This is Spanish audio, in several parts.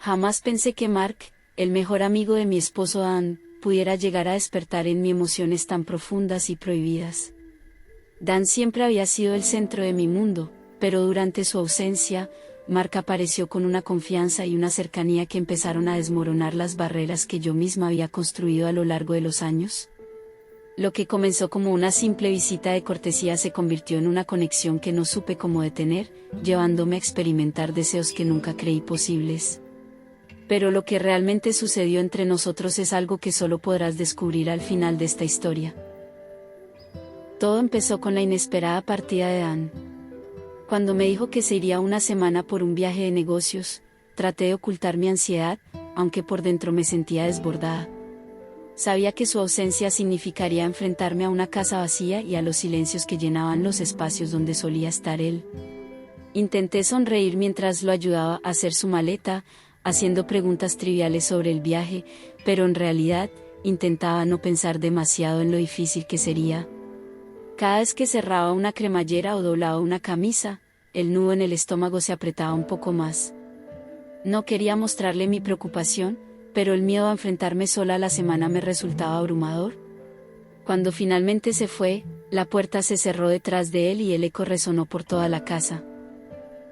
Jamás pensé que Mark, el mejor amigo de mi esposo Dan, pudiera llegar a despertar en mí emociones tan profundas y prohibidas. Dan siempre había sido el centro de mi mundo, pero durante su ausencia, Mark apareció con una confianza y una cercanía que empezaron a desmoronar las barreras que yo misma había construido a lo largo de los años. Lo que comenzó como una simple visita de cortesía se convirtió en una conexión que no supe cómo detener, llevándome a experimentar deseos que nunca creí posibles. Pero lo que realmente sucedió entre nosotros es algo que solo podrás descubrir al final de esta historia. Todo empezó con la inesperada partida de Dan. Cuando me dijo que se iría una semana por un viaje de negocios, traté de ocultar mi ansiedad, aunque por dentro me sentía desbordada. Sabía que su ausencia significaría enfrentarme a una casa vacía y a los silencios que llenaban los espacios donde solía estar él. Intenté sonreír mientras lo ayudaba a hacer su maleta, haciendo preguntas triviales sobre el viaje, pero en realidad, intentaba no pensar demasiado en lo difícil que sería. Cada vez que cerraba una cremallera o doblaba una camisa, el nudo en el estómago se apretaba un poco más. No quería mostrarle mi preocupación, pero el miedo a enfrentarme sola a la semana me resultaba abrumador. Cuando finalmente se fue, la puerta se cerró detrás de él y el eco resonó por toda la casa.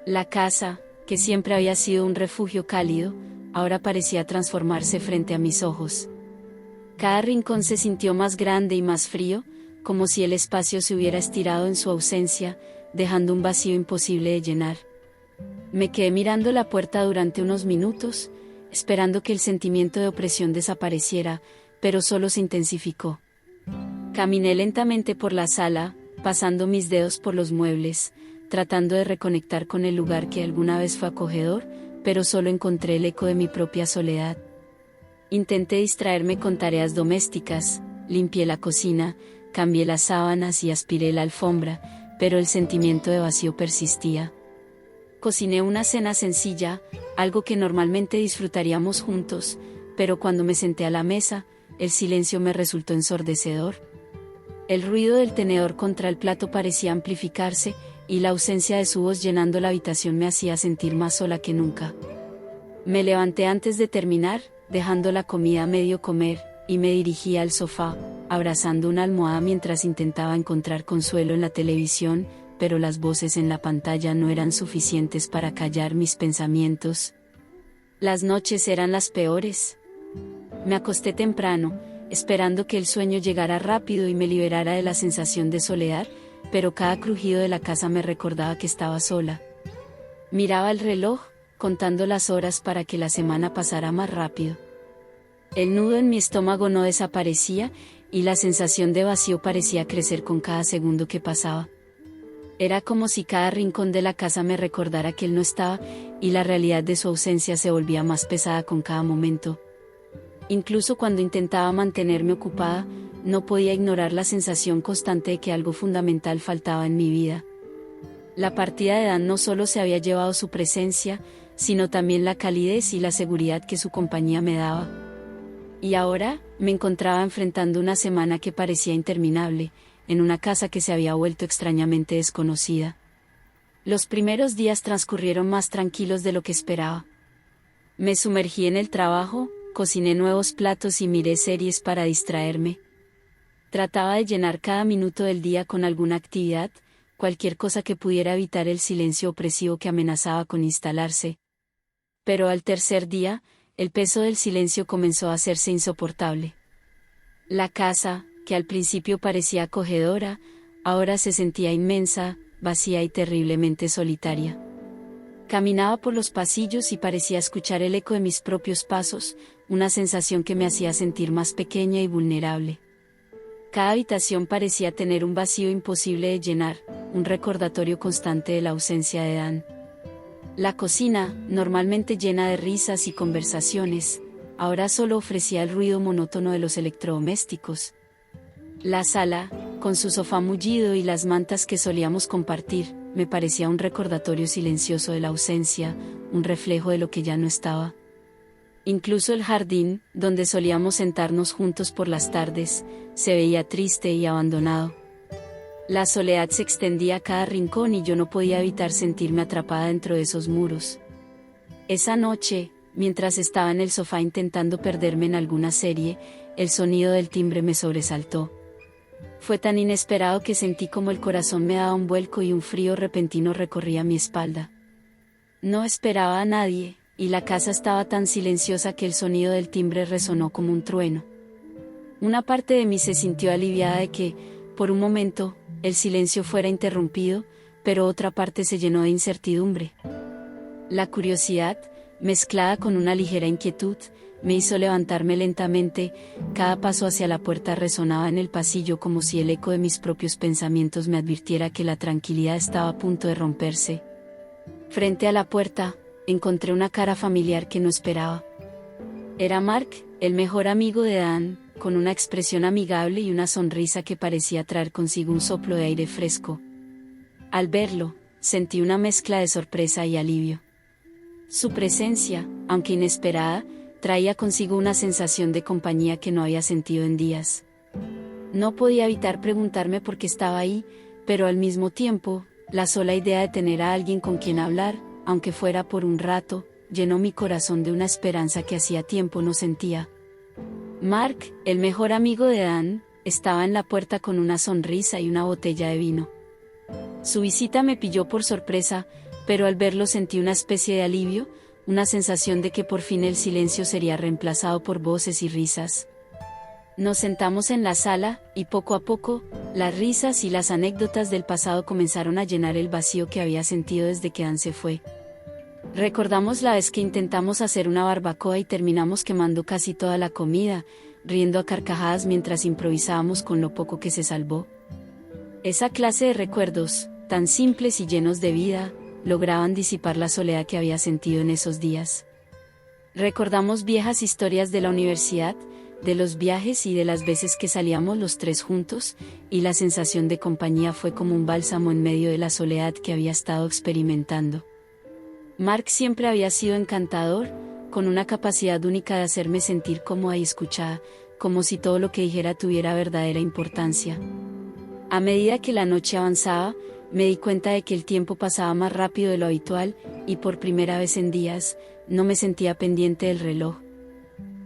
La casa, que siempre había sido un refugio cálido, ahora parecía transformarse frente a mis ojos. Cada rincón se sintió más grande y más frío, como si el espacio se hubiera estirado en su ausencia, dejando un vacío imposible de llenar. Me quedé mirando la puerta durante unos minutos, esperando que el sentimiento de opresión desapareciera, pero solo se intensificó. Caminé lentamente por la sala, pasando mis dedos por los muebles, tratando de reconectar con el lugar que alguna vez fue acogedor, pero solo encontré el eco de mi propia soledad. Intenté distraerme con tareas domésticas, limpié la cocina, cambié las sábanas y aspiré la alfombra, pero el sentimiento de vacío persistía. Cociné una cena sencilla, algo que normalmente disfrutaríamos juntos, pero cuando me senté a la mesa, el silencio me resultó ensordecedor. El ruido del tenedor contra el plato parecía amplificarse, y la ausencia de su voz llenando la habitación me hacía sentir más sola que nunca. Me levanté antes de terminar, dejando la comida a medio comer, y me dirigí al sofá, abrazando una almohada mientras intentaba encontrar consuelo en la televisión, pero las voces en la pantalla no eran suficientes para callar mis pensamientos. Las noches eran las peores. Me acosté temprano, esperando que el sueño llegara rápido y me liberara de la sensación de soledad, pero cada crujido de la casa me recordaba que estaba sola. Miraba el reloj, contando las horas para que la semana pasara más rápido. El nudo en mi estómago no desaparecía, y la sensación de vacío parecía crecer con cada segundo que pasaba. Era como si cada rincón de la casa me recordara que él no estaba, y la realidad de su ausencia se volvía más pesada con cada momento. Incluso cuando intentaba mantenerme ocupada, no podía ignorar la sensación constante de que algo fundamental faltaba en mi vida. La partida de Dan no solo se había llevado su presencia, sino también la calidez y la seguridad que su compañía me daba. Y ahora, me encontraba enfrentando una semana que parecía interminable, en una casa que se había vuelto extrañamente desconocida. Los primeros días transcurrieron más tranquilos de lo que esperaba. Me sumergí en el trabajo, cociné nuevos platos y miré series para distraerme. Trataba de llenar cada minuto del día con alguna actividad, cualquier cosa que pudiera evitar el silencio opresivo que amenazaba con instalarse. Pero al tercer día, el peso del silencio comenzó a hacerse insoportable. La casa, que al principio parecía acogedora, ahora se sentía inmensa, vacía y terriblemente solitaria. Caminaba por los pasillos y parecía escuchar el eco de mis propios pasos, una sensación que me hacía sentir más pequeña y vulnerable. Cada habitación parecía tener un vacío imposible de llenar, un recordatorio constante de la ausencia de Dan. La cocina, normalmente llena de risas y conversaciones, ahora solo ofrecía el ruido monótono de los electrodomésticos. La sala, con su sofá mullido y las mantas que solíamos compartir, me parecía un recordatorio silencioso de la ausencia, un reflejo de lo que ya no estaba. Incluso el jardín, donde solíamos sentarnos juntos por las tardes, se veía triste y abandonado. La soledad se extendía a cada rincón y yo no podía evitar sentirme atrapada dentro de esos muros. Esa noche, mientras estaba en el sofá intentando perderme en alguna serie, el sonido del timbre me sobresaltó. Fue tan inesperado que sentí como el corazón me daba un vuelco y un frío repentino recorría mi espalda. No esperaba a nadie, y la casa estaba tan silenciosa que el sonido del timbre resonó como un trueno. Una parte de mí se sintió aliviada de que, por un momento, el silencio fuera interrumpido, pero otra parte se llenó de incertidumbre. La curiosidad, mezclada con una ligera inquietud, me hizo levantarme lentamente. Cada paso hacia la puerta resonaba en el pasillo como si el eco de mis propios pensamientos me advirtiera que la tranquilidad estaba a punto de romperse. Frente a la puerta, encontré una cara familiar que no esperaba. Era Mark, el mejor amigo de Dan, con una expresión amigable y una sonrisa que parecía traer consigo un soplo de aire fresco. Al verlo, sentí una mezcla de sorpresa y alivio. Su presencia, aunque inesperada, traía consigo una sensación de compañía que no había sentido en días. No podía evitar preguntarme por qué estaba ahí, pero al mismo tiempo, la sola idea de tener a alguien con quien hablar, aunque fuera por un rato, llenó mi corazón de una esperanza que hacía tiempo no sentía. Mark, el mejor amigo de Dan, estaba en la puerta con una sonrisa y una botella de vino. Su visita me pilló por sorpresa, pero al verlo sentí una especie de alivio, una sensación de que por fin el silencio sería reemplazado por voces y risas. Nos sentamos en la sala, y poco a poco, las risas y las anécdotas del pasado comenzaron a llenar el vacío que había sentido desde que Dan se fue. Recordamos la vez que intentamos hacer una barbacoa y terminamos quemando casi toda la comida, riendo a carcajadas mientras improvisábamos con lo poco que se salvó. Esa clase de recuerdos, tan simples y llenos de vida, lograban disipar la soledad que había sentido en esos días. Recordamos viejas historias de la universidad, de los viajes y de las veces que salíamos los tres juntos, y la sensación de compañía fue como un bálsamo en medio de la soledad que había estado experimentando. Mark siempre había sido encantador, con una capacidad única de hacerme sentir cómoda y escuchada, como si todo lo que dijera tuviera verdadera importancia. A medida que la noche avanzaba, me di cuenta de que el tiempo pasaba más rápido de lo habitual, y por primera vez en días, no me sentía pendiente del reloj.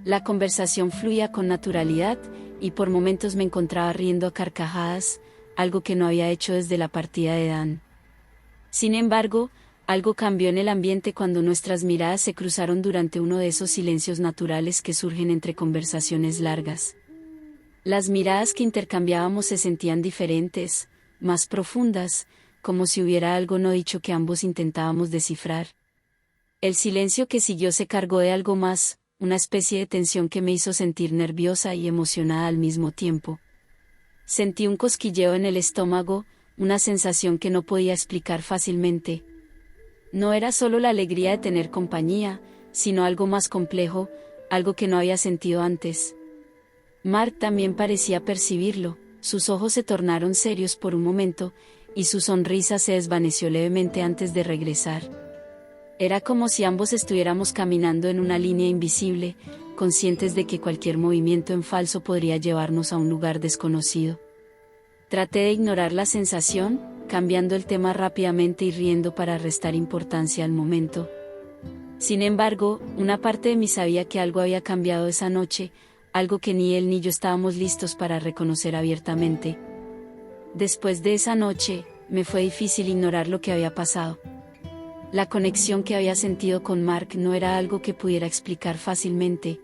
La conversación fluía con naturalidad, y por momentos me encontraba riendo a carcajadas, algo que no había hecho desde la partida de Dan. Sin embargo, algo cambió en el ambiente cuando nuestras miradas se cruzaron durante uno de esos silencios naturales que surgen entre conversaciones largas. Las miradas que intercambiábamos se sentían diferentes, más profundas, como si hubiera algo no dicho que ambos intentábamos descifrar. El silencio que siguió se cargó de algo más, una especie de tensión que me hizo sentir nerviosa y emocionada al mismo tiempo. Sentí un cosquilleo en el estómago, una sensación que no podía explicar fácilmente. No era solo la alegría de tener compañía, sino algo más complejo, algo que no había sentido antes. Mark también parecía percibirlo, sus ojos se tornaron serios por un momento, y su sonrisa se desvaneció levemente antes de regresar. Era como si ambos estuviéramos caminando en una línea invisible, conscientes de que cualquier movimiento en falso podría llevarnos a un lugar desconocido. Traté de ignorar la sensación, cambiando el tema rápidamente y riendo para restar importancia al momento. Sin embargo, una parte de mí sabía que algo había cambiado esa noche, algo que ni él ni yo estábamos listos para reconocer abiertamente. Después de esa noche, me fue difícil ignorar lo que había pasado. La conexión que había sentido con Mark no era algo que pudiera explicar fácilmente.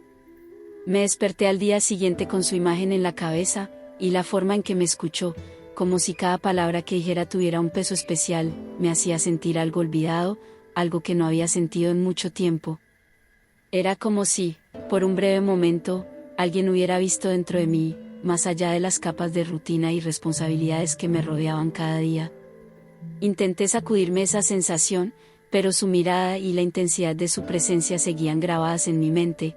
Me desperté al día siguiente con su imagen en la cabeza, y la forma en que me escuchó, como si cada palabra que dijera tuviera un peso especial, me hacía sentir algo olvidado, algo que no había sentido en mucho tiempo. Era como si, por un breve momento, alguien hubiera visto dentro de mí, más allá de las capas de rutina y responsabilidades que me rodeaban cada día. Intenté sacudirme esa sensación, pero su mirada y la intensidad de su presencia seguían grabadas en mi mente.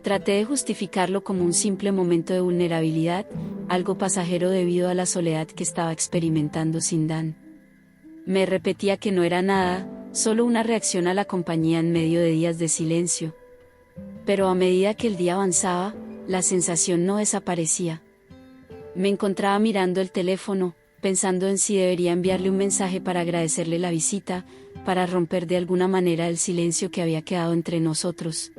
Traté de justificarlo como un simple momento de vulnerabilidad, algo pasajero debido a la soledad que estaba experimentando sin Dan. Me repetía que no era nada, solo una reacción a la compañía en medio de días de silencio. Pero a medida que el día avanzaba, la sensación no desaparecía. Me encontraba mirando el teléfono, pensando en si debería enviarle un mensaje para agradecerle la visita, para romper de alguna manera el silencio que había quedado entre nosotros.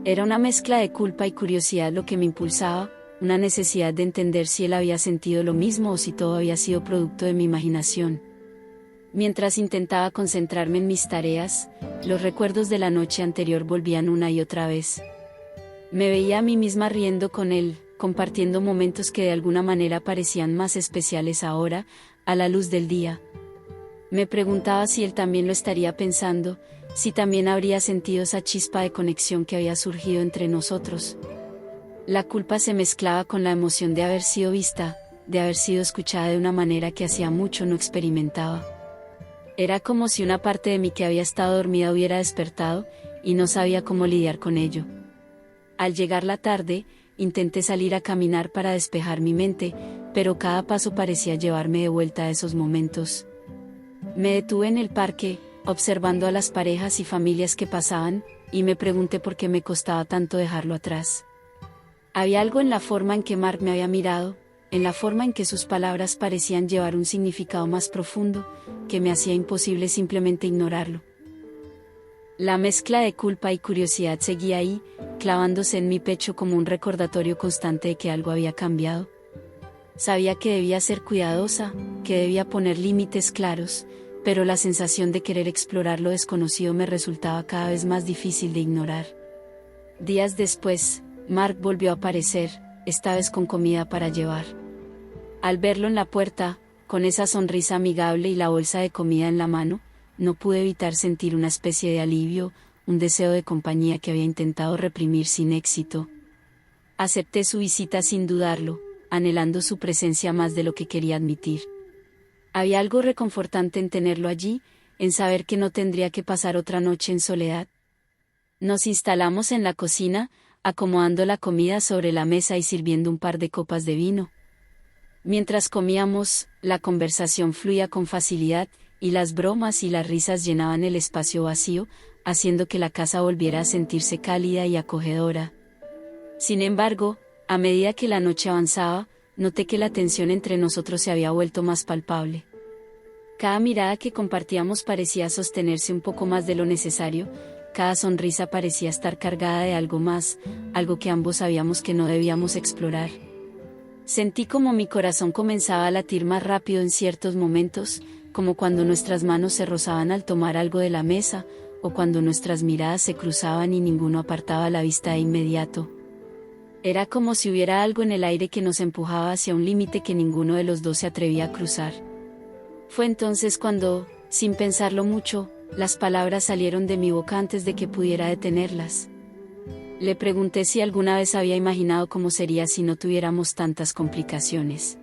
Era una mezcla de culpa y curiosidad lo que me impulsaba, una necesidad de entender si él había sentido lo mismo o si todo había sido producto de mi imaginación. Mientras intentaba concentrarme en mis tareas, los recuerdos de la noche anterior volvían una y otra vez. Me veía a mí misma riendo con él, compartiendo momentos que de alguna manera parecían más especiales ahora, a la luz del día. Me preguntaba si él también lo estaría pensando, si también habría sentido esa chispa de conexión que había surgido entre nosotros. La culpa se mezclaba con la emoción de haber sido vista, de haber sido escuchada de una manera que hacía mucho no experimentaba. Era como si una parte de mí que había estado dormida hubiera despertado, y no sabía cómo lidiar con ello. Al llegar la tarde, intenté salir a caminar para despejar mi mente, pero cada paso parecía llevarme de vuelta a esos momentos. Me detuve en el parque, observando a las parejas y familias que pasaban, y me pregunté por qué me costaba tanto dejarlo atrás. Había algo en la forma en que Mark me había mirado, en la forma en que sus palabras parecían llevar un significado más profundo, que me hacía imposible simplemente ignorarlo. La mezcla de culpa y curiosidad seguía ahí, clavándose en mi pecho como un recordatorio constante de que algo había cambiado. Sabía que debía ser cuidadosa, que debía poner límites claros, pero la sensación de querer explorar lo desconocido me resultaba cada vez más difícil de ignorar. Días después, Mark volvió a aparecer, esta vez con comida para llevar. Al verlo en la puerta, con esa sonrisa amigable y la bolsa de comida en la mano, no pude evitar sentir una especie de alivio, un deseo de compañía que había intentado reprimir sin éxito. Acepté su visita sin dudarlo, anhelando su presencia más de lo que quería admitir. Había algo reconfortante en tenerlo allí, en saber que no tendría que pasar otra noche en soledad. Nos instalamos en la cocina, acomodando la comida sobre la mesa y sirviendo un par de copas de vino. Mientras comíamos, la conversación fluía con facilidad, y las bromas y las risas llenaban el espacio vacío, haciendo que la casa volviera a sentirse cálida y acogedora. Sin embargo, a medida que la noche avanzaba, noté que la tensión entre nosotros se había vuelto más palpable. Cada mirada que compartíamos parecía sostenerse un poco más de lo necesario, cada sonrisa parecía estar cargada de algo más, algo que ambos sabíamos que no debíamos explorar. Sentí como mi corazón comenzaba a latir más rápido en ciertos momentos, como cuando nuestras manos se rozaban al tomar algo de la mesa, o cuando nuestras miradas se cruzaban y ninguno apartaba la vista de inmediato. Era como si hubiera algo en el aire que nos empujaba hacia un límite que ninguno de los dos se atrevía a cruzar. Fue entonces cuando, sin pensarlo mucho, las palabras salieron de mi boca antes de que pudiera detenerlas. Le pregunté si alguna vez había imaginado cómo sería si no tuviéramos tantas complicaciones.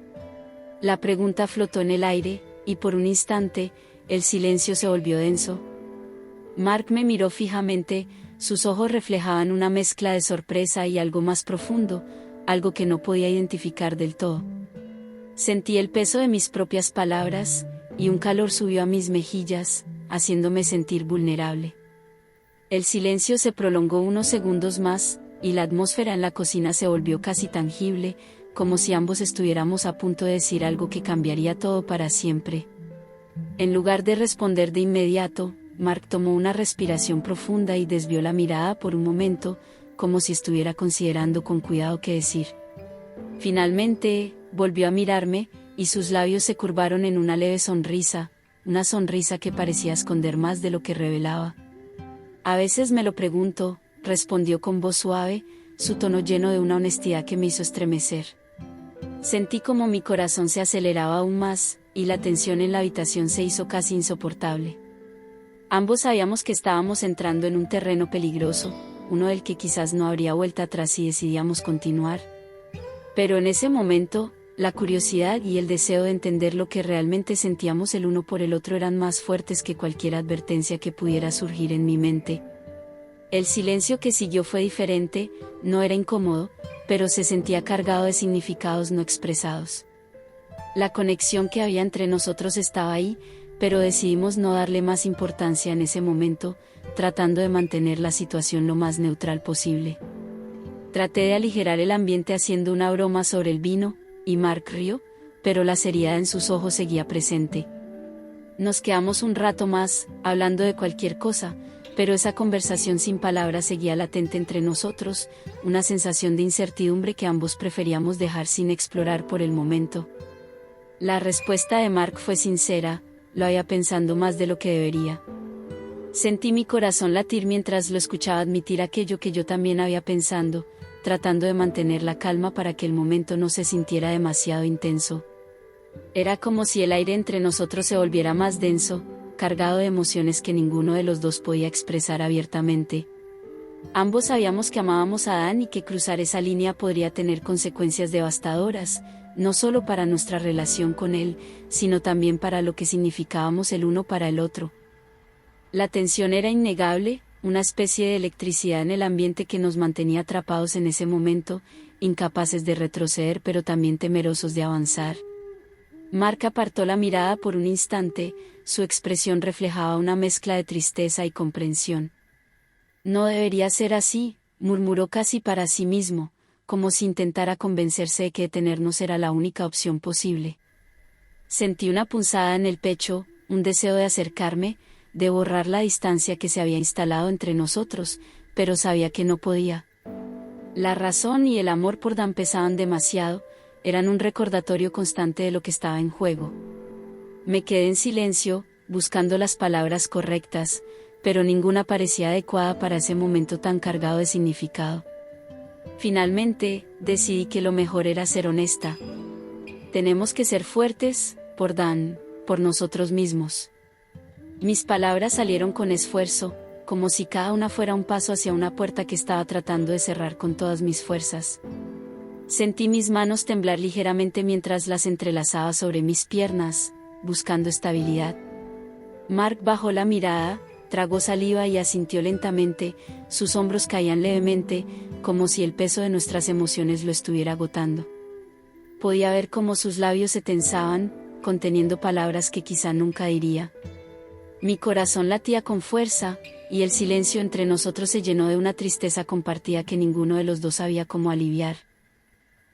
La pregunta flotó en el aire, y por un instante, el silencio se volvió denso. Mark me miró fijamente, sus ojos reflejaban una mezcla de sorpresa y algo más profundo, algo que no podía identificar del todo. Sentí el peso de mis propias palabras, y un calor subió a mis mejillas, haciéndome sentir vulnerable. El silencio se prolongó unos segundos más, y la atmósfera en la cocina se volvió casi tangible, como si ambos estuviéramos a punto de decir algo que cambiaría todo para siempre. En lugar de responder de inmediato, Mark tomó una respiración profunda y desvió la mirada por un momento, como si estuviera considerando con cuidado qué decir. Finalmente, volvió a mirarme, y sus labios se curvaron en una leve sonrisa, una sonrisa que parecía esconder más de lo que revelaba. A veces me lo pregunto, respondió con voz suave, su tono lleno de una honestidad que me hizo estremecer. Sentí como mi corazón se aceleraba aún más, y la tensión en la habitación se hizo casi insoportable. Ambos sabíamos que estábamos entrando en un terreno peligroso, uno del que quizás no habría vuelta atrás si decidíamos continuar. Pero en ese momento, la curiosidad y el deseo de entender lo que realmente sentíamos el uno por el otro eran más fuertes que cualquier advertencia que pudiera surgir en mi mente. El silencio que siguió fue diferente, no era incómodo, pero se sentía cargado de significados no expresados. La conexión que había entre nosotros estaba ahí, pero decidimos no darle más importancia en ese momento, tratando de mantener la situación lo más neutral posible. Traté de aligerar el ambiente haciendo una broma sobre el vino, y Mark rió, pero la seriedad en sus ojos seguía presente. Nos quedamos un rato más, hablando de cualquier cosa, pero esa conversación sin palabras seguía latente entre nosotros, una sensación de incertidumbre que ambos preferíamos dejar sin explorar por el momento. La respuesta de Mark fue sincera, lo había pensando más de lo que debería. Sentí mi corazón latir mientras lo escuchaba admitir aquello que yo también había pensando, tratando de mantener la calma para que el momento no se sintiera demasiado intenso. Era como si el aire entre nosotros se volviera más denso, cargado de emociones que ninguno de los dos podía expresar abiertamente. Ambos sabíamos que amábamos a Dan y que cruzar esa línea podría tener consecuencias devastadoras, no solo para nuestra relación con él, sino también para lo que significábamos el uno para el otro. La tensión era innegable, una especie de electricidad en el ambiente que nos mantenía atrapados en ese momento, incapaces de retroceder pero también temerosos de avanzar. Mark apartó la mirada por un instante, su expresión reflejaba una mezcla de tristeza y comprensión. No debería ser así, murmuró casi para sí mismo, como si intentara convencerse de que detenernos era la única opción posible. Sentí una punzada en el pecho, un deseo de acercarme, de borrar la distancia que se había instalado entre nosotros, pero sabía que no podía. La razón y el amor por Dan pesaban demasiado, eran un recordatorio constante de lo que estaba en juego. Me quedé en silencio, buscando las palabras correctas, pero ninguna parecía adecuada para ese momento tan cargado de significado. Finalmente, decidí que lo mejor era ser honesta. Tenemos que ser fuertes, por Dan, por nosotros mismos. Mis palabras salieron con esfuerzo, como si cada una fuera un paso hacia una puerta que estaba tratando de cerrar con todas mis fuerzas. Sentí mis manos temblar ligeramente mientras las entrelazaba sobre mis piernas, buscando estabilidad. Mark bajó la mirada, tragó saliva y asintió lentamente, sus hombros caían levemente, como si el peso de nuestras emociones lo estuviera agotando. Podía ver cómo sus labios se tensaban, conteniendo palabras que quizá nunca diría. Mi corazón latía con fuerza, y el silencio entre nosotros se llenó de una tristeza compartida que ninguno de los dos sabía cómo aliviar.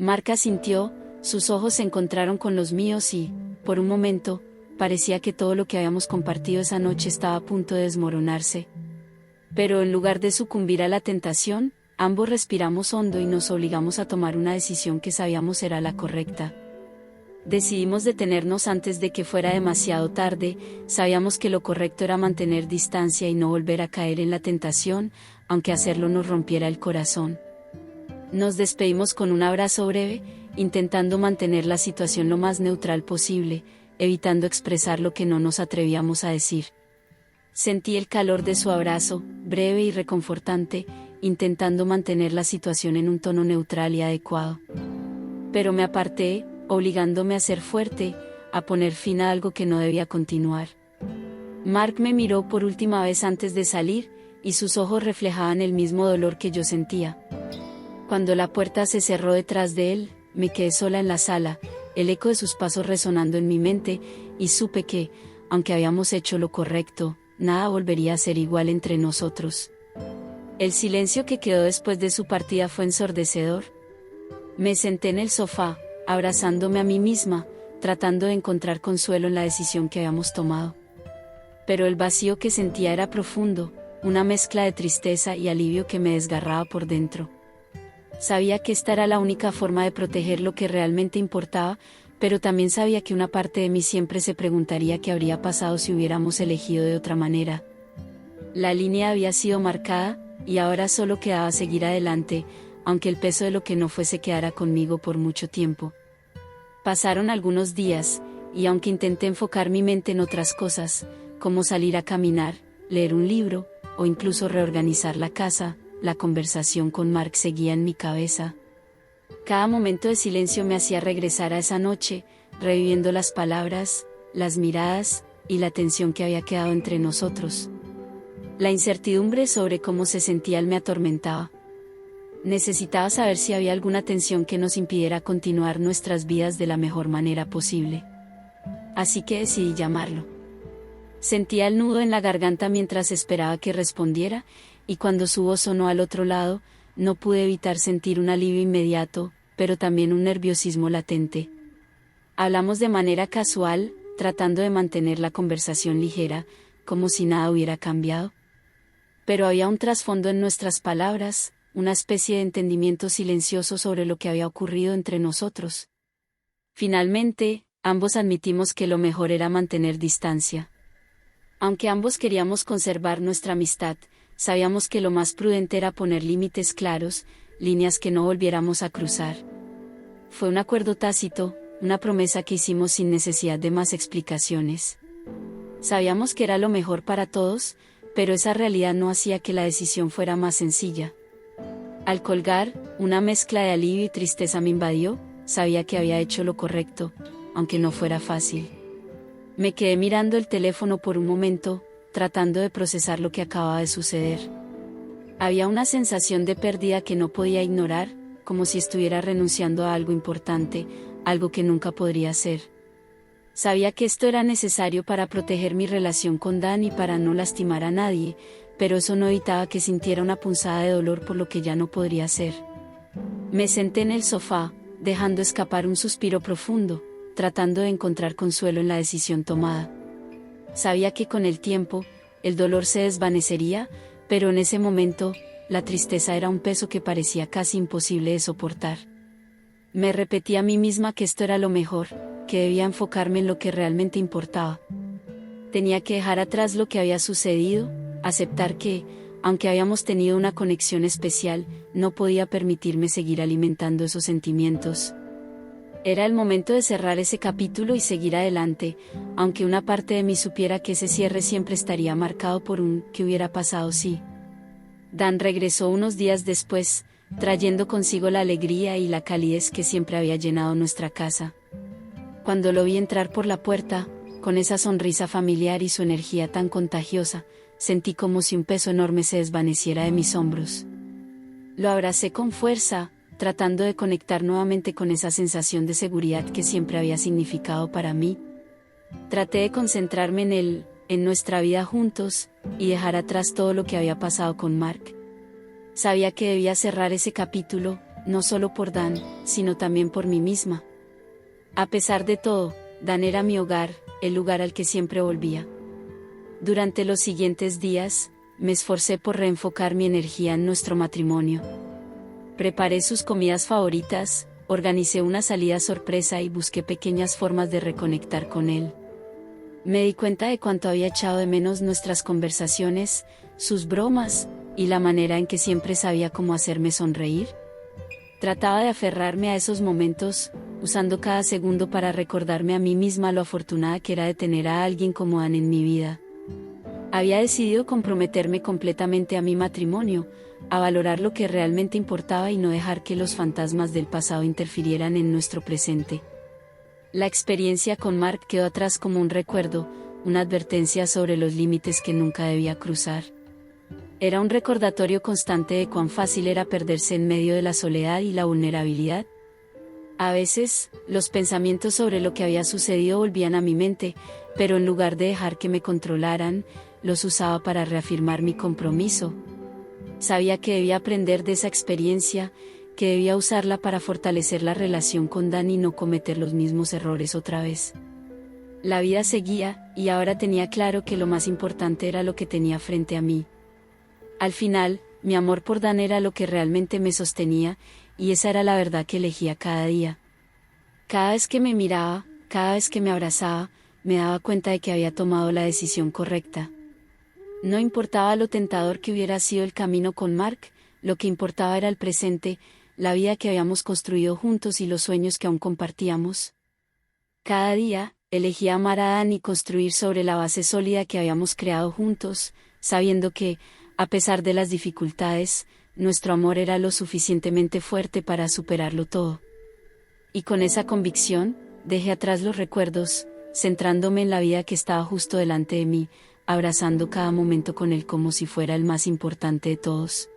Mark asintió, sus ojos se encontraron con los míos y, por un momento, parecía que todo lo que habíamos compartido esa noche estaba a punto de desmoronarse. Pero en lugar de sucumbir a la tentación, ambos respiramos hondo y nos obligamos a tomar una decisión que sabíamos era la correcta. Decidimos detenernos antes de que fuera demasiado tarde, sabíamos que lo correcto era mantener distancia y no volver a caer en la tentación, aunque hacerlo nos rompiera el corazón. Nos despedimos con un abrazo breve, intentando mantener la situación lo más neutral posible, evitando expresar lo que no nos atrevíamos a decir. Sentí el calor de su abrazo, breve y reconfortante, intentando mantener la situación en un tono neutral y adecuado. Pero me aparté, obligándome a ser fuerte, a poner fin a algo que no debía continuar. Mark me miró por última vez antes de salir, y sus ojos reflejaban el mismo dolor que yo sentía. Cuando la puerta se cerró detrás de él, me quedé sola en la sala, el eco de sus pasos resonando en mi mente, y supe que, aunque habíamos hecho lo correcto, nada volvería a ser igual entre nosotros. El silencio que quedó después de su partida fue ensordecedor. Me senté en el sofá, abrazándome a mí misma, tratando de encontrar consuelo en la decisión que habíamos tomado. Pero el vacío que sentía era profundo, una mezcla de tristeza y alivio que me desgarraba por dentro. Sabía que esta era la única forma de proteger lo que realmente importaba, pero también sabía que una parte de mí siempre se preguntaría qué habría pasado si hubiéramos elegido de otra manera. La línea había sido marcada, y ahora solo quedaba seguir adelante, aunque el peso de lo que no fue se quedara conmigo por mucho tiempo. Pasaron algunos días, y aunque intenté enfocar mi mente en otras cosas, como salir a caminar, leer un libro, o incluso reorganizar la casa, la conversación con Mark seguía en mi cabeza. Cada momento de silencio me hacía regresar a esa noche, reviviendo las palabras, las miradas, y la tensión que había quedado entre nosotros. La incertidumbre sobre cómo se sentía él me atormentaba. Necesitaba saber si había alguna tensión que nos impidiera continuar nuestras vidas de la mejor manera posible. Así que decidí llamarlo. Sentía el nudo en la garganta mientras esperaba que respondiera, y cuando su voz sonó al otro lado, no pude evitar sentir un alivio inmediato, pero también un nerviosismo latente. Hablamos de manera casual, tratando de mantener la conversación ligera, como si nada hubiera cambiado. Pero había un trasfondo en nuestras palabras, una especie de entendimiento silencioso sobre lo que había ocurrido entre nosotros. Finalmente, ambos admitimos que lo mejor era mantener distancia. Aunque ambos queríamos conservar nuestra amistad, sabíamos que lo más prudente era poner límites claros, líneas que no volviéramos a cruzar. Fue un acuerdo tácito, una promesa que hicimos sin necesidad de más explicaciones. Sabíamos que era lo mejor para todos, pero esa realidad no hacía que la decisión fuera más sencilla. Al colgar, una mezcla de alivio y tristeza me invadió, sabía que había hecho lo correcto, aunque no fuera fácil. Me quedé mirando el teléfono por un momento, tratando de procesar lo que acababa de suceder. Había una sensación de pérdida que no podía ignorar, como si estuviera renunciando a algo importante, algo que nunca podría ser. Sabía que esto era necesario para proteger mi relación con Dan y para no lastimar a nadie, pero eso no evitaba que sintiera una punzada de dolor por lo que ya no podría hacer. Me senté en el sofá, dejando escapar un suspiro profundo, tratando de encontrar consuelo en la decisión tomada. Sabía que con el tiempo, el dolor se desvanecería, pero en ese momento, la tristeza era un peso que parecía casi imposible de soportar. Me repetí a mí misma que esto era lo mejor, que debía enfocarme en lo que realmente importaba. Tenía que dejar atrás lo que había sucedido, aceptar que, aunque habíamos tenido una conexión especial, no podía permitirme seguir alimentando esos sentimientos. Era el momento de cerrar ese capítulo y seguir adelante, aunque una parte de mí supiera que ese cierre siempre estaría marcado por un «¿qué hubiera pasado si?». Dan regresó unos días después, trayendo consigo la alegría y la calidez que siempre había llenado nuestra casa. Cuando lo vi entrar por la puerta, con esa sonrisa familiar y su energía tan contagiosa, sentí como si un peso enorme se desvaneciera de mis hombros. Lo abracé con fuerza, tratando de conectar nuevamente con esa sensación de seguridad que siempre había significado para mí. Traté de concentrarme en nuestra vida juntos, y dejar atrás todo lo que había pasado con Mark. Sabía que debía cerrar ese capítulo, no solo por Dan, sino también por mí misma. A pesar de todo, Dan era mi hogar, el lugar al que siempre volvía. Durante los siguientes días, me esforcé por reenfocar mi energía en nuestro matrimonio. Preparé sus comidas favoritas, organicé una salida sorpresa y busqué pequeñas formas de reconectar con él. Me di cuenta de cuánto había echado de menos nuestras conversaciones, sus bromas, y la manera en que siempre sabía cómo hacerme sonreír. Trataba de aferrarme a esos momentos, usando cada segundo para recordarme a mí misma lo afortunada que era de tener a alguien como Dan en mi vida. Había decidido comprometerme completamente a mi matrimonio, a valorar lo que realmente importaba y no dejar que los fantasmas del pasado interfirieran en nuestro presente. La experiencia con Mark quedó atrás como un recuerdo, una advertencia sobre los límites que nunca debía cruzar. Era un recordatorio constante de cuán fácil era perderse en medio de la soledad y la vulnerabilidad. A veces, los pensamientos sobre lo que había sucedido volvían a mi mente, pero en lugar de dejar que me controlaran, los usaba para reafirmar mi compromiso. Sabía que debía aprender de esa experiencia, que debía usarla para fortalecer la relación con Dan y no cometer los mismos errores otra vez. La vida seguía, y ahora tenía claro que lo más importante era lo que tenía frente a mí. Al final, mi amor por Dan era lo que realmente me sostenía, y esa era la verdad que elegía cada día. Cada vez que me miraba, cada vez que me abrazaba, me daba cuenta de que había tomado la decisión correcta. No importaba lo tentador que hubiera sido el camino con Mark, lo que importaba era el presente, la vida que habíamos construido juntos y los sueños que aún compartíamos. Cada día, elegía amar a Dan y construir sobre la base sólida que habíamos creado juntos, sabiendo que, a pesar de las dificultades, nuestro amor era lo suficientemente fuerte para superarlo todo. Y con esa convicción, dejé atrás los recuerdos, centrándome en la vida que estaba justo delante de mí, abrazando cada momento con él como si fuera el más importante de todos.